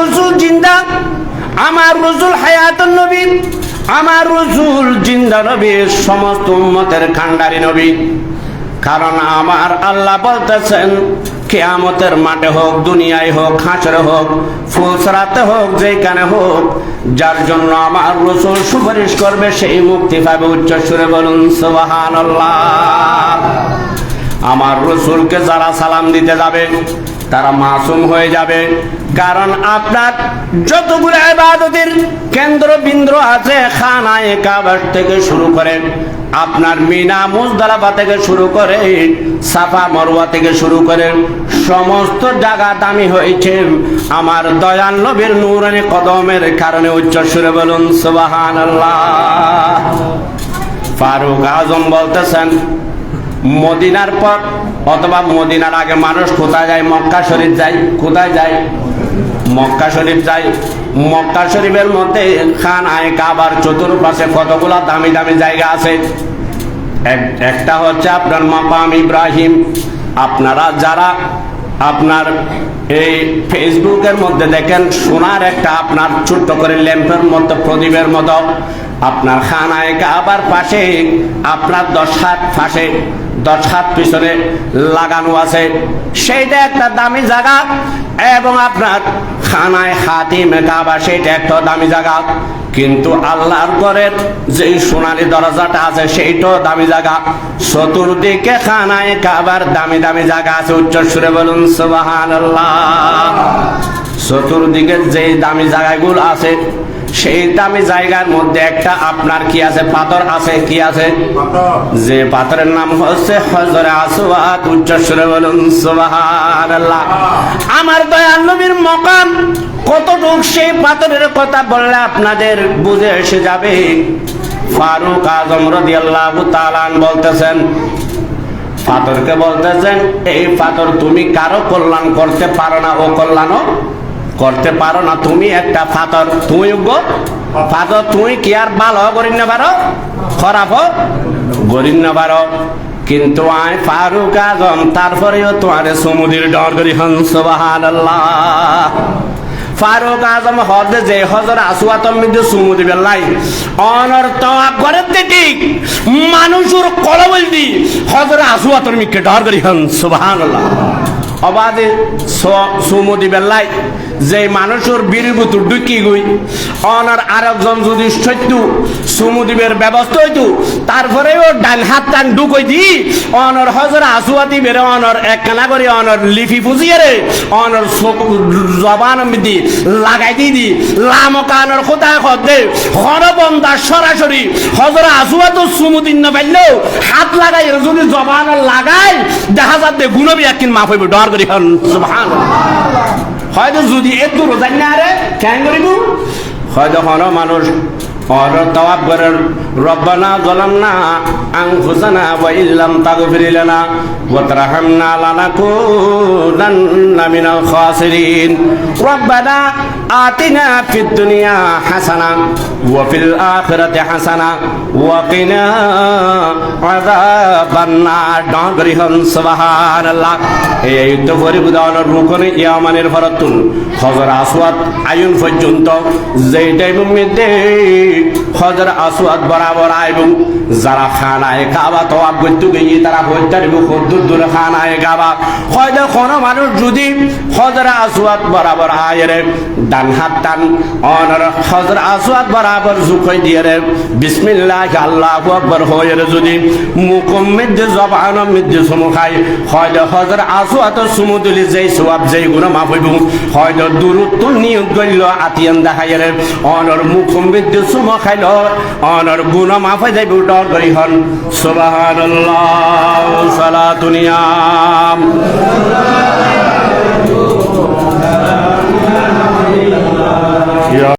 রাসূল জিন্দা, আমার রাসূল হায়াতুন নবী, আমার রাসূল জিন্দা নবী, সমস্ত উম্মতের কাণ্ডারি নবী। কারণ আমার আল্লাহ বলতেছেন কিয়ামতের মাঠে হোক, দুনিয়ায় হোক, হাসরে হোক, ফুলসরাতে হোক, যেখানে হোক, যার জন্য আমার রাসূল সুপারিশ করবে সেই মুক্তি পাবে। উচ্চ সুরে বলুন সুবহানাল্লাহ। আমার রাসূলকে যারা সালাম দিতে যাবে তারা মাসুম হয়ে যাবে। কারণ আপনার যতগুলো ইবাদতের কেন্দ্রবিন্দু আছে, খানায়ে কাবা থেকে শুরু করে, আপনার মিনা মুজদালিফা থেকে শুরু করে, সাফা মারওয়া থেকে শুরু করে, সমস্ত জায়গা দামি হয়েছে আমার দয়াল নবীর নূরানি কদমের কারণে। উচ্চ সুরে বলুন সুবহানাল্লাহ। ফারুক আজম বলতেছেন, মদিনার পর অথবা মদিনার আগে মানুষ কোথায় যায়? মক্কা শরীফ যায়। কোথায় যায়? মক্কা শরীফ যায়। মক্কা শরীফের মধ্যে খানায়ে কাবার চতুর্পাশে কতগুলো দামি দামি জায়গা আছে। একটা হচ্ছে আপনার মাকাম ইব্রাহিম। আপনারা যারা আপনার এই ফেসবুকের মধ্যে দেখেন, সোনার একটা আপনার ছোট্ট করে ল্যাম্পের মতো, প্রদীপের মতো আপনার খানায়ে কাবার পাশে আপনার 10 হাত পাশে 10 হাত পিছনে লাগানো আছে, সেইটা একটা দামি জায়গা। এবং আপনার খানায়ে হাতিমে কাবা, সেইটা একটা দামি জায়গা। কিন্তু আল্লাহর ঘরের যে সোনালী দরজাটা আছে সেইটাও দামি জায়গা। চতুর্দিকে খানায়ে কাবার দামি দামি জায়গা আছে। উচ্চ সুরে বলুন সুবহানাল্লাহ। চতুর্দিকে যে দামি জায়গাগুলো আছে, সেই দামি জায়গার মধ্যে একটা আপনার কি আছে? পাথর আছে। কি আছে? যে পাথরের নাম হচ্ছে হজরে আসওয়াদ। উচ্চ সুরে বলুন সুবহানাল্লাহ। আমার দয়াল নবীর মাকাম কতটুক, সেই পাথরের কথা বললে আপনাদের বুঝে এসে যাবে। ফারুক আজম রাদিয়াল্লাহু তাআলা বলতেছেন, পাথরকে বলতেছেন, এই পাথর তুমি কারো কল্যাণ করতে পারো না, ও কল্যাণও করতে পারো না। তুমি একটা পাথর, তুমি পাথর, তুমি কি আর ভালো করিন না পারো, খারাপ করিন না পারো। কিন্তু আয় ফারুক আজম তারপরেও তোমার সমুদ্রের ডর করি। হন সুবহানাল্লাহ। ফারুক আজম হজে যে হজর আসওয়াতের মধ্যে চুমু দিবেন লাই, অনর তওয়াব করে ঠিক মানুষের কলবল দি হজর আসওয়াতের মিকে ডর করি। হন সুবহানাল্লাহ। অবাধে চুমু দিবেন লাই, যে মানুষের বীরবুতুর ঢুকি গই, অনার আরেকজন যদি সত্য চুমু দিবের ব্যবস্থা হইতো, তারপরেও ডান হাত টান ঢুকই দি অনর হজর আসওয়াতি বেরে, অনর একখানা করে অনর লিফি ফুজিয়ে রে, অনর জবান দি লাগাই দি লামকানোর কোথায় দে হরবন্দা সরাসরি হজর আসওয়াত চুমু দিন না পাইলেও হাত লাগাই যদি জবান লাগাই দেখা যাতে গুণবি একদিন মাফ হইব। ডর করি। হন সুবহানাল্লাহ। হয়তো যদি একটু রোজাই না আরে কেন করিব, হয়তো কোনো মানুষ তওয়াব করে, রব্বানা যালামনা আনফুসানা ওয়া ইল্লাম তাগফির লানা ওয়া তারহামনা লানাকুনান্না মিনাল খাসিরিন। রব্বানা আতিনা ফিদ দুনিয়া হাসানা ওয়া ফিল আখিরাতি হাসানা ওয়া কিনা আযাবান নার। ডগরিহন সুবহানাল্লাহ। এই তো পরিবুদানের রুকনে ইয়ামানের ফরতুন হজর আসওয়াদ আয়ুন পর্যন্ত যেই টাইমের মধ্যে হজর আসওয়াদ বরাবর আইবু, যারা খানায়ে কাবা তওয়াব করতে গিয়ে তারা বলতে দিব কদ্দুর দূর খানায়ে কাবা। হয়তো কোনো মানুষ যদি হজর আসওয়াদ বরাবর আয়রে ডান হাত টান অনর হজর আসওয়াদ বরাবর ঝুঁকই দিয়ে রে বিসমিল্লাহ আল্লাহু আকবার হয়ে যদি মুখম মধ্যে জবান মধ্যে চুমু খাই, হয়তো হজর আসওয়াদ চুমু দিলে যেই সওয়াব যেই গুনাহ মাফ হইব। হয়তো দূরত্ব নিয়োগ করিল আতিয়ান দেখাই রে অনর মুখম মধ্যে চুমু খাইল, অনর গুনাহ মাফ হয়ে যাইব। ডর করি। হন সুবহানাল্লাহ। সালাতুন ইয়া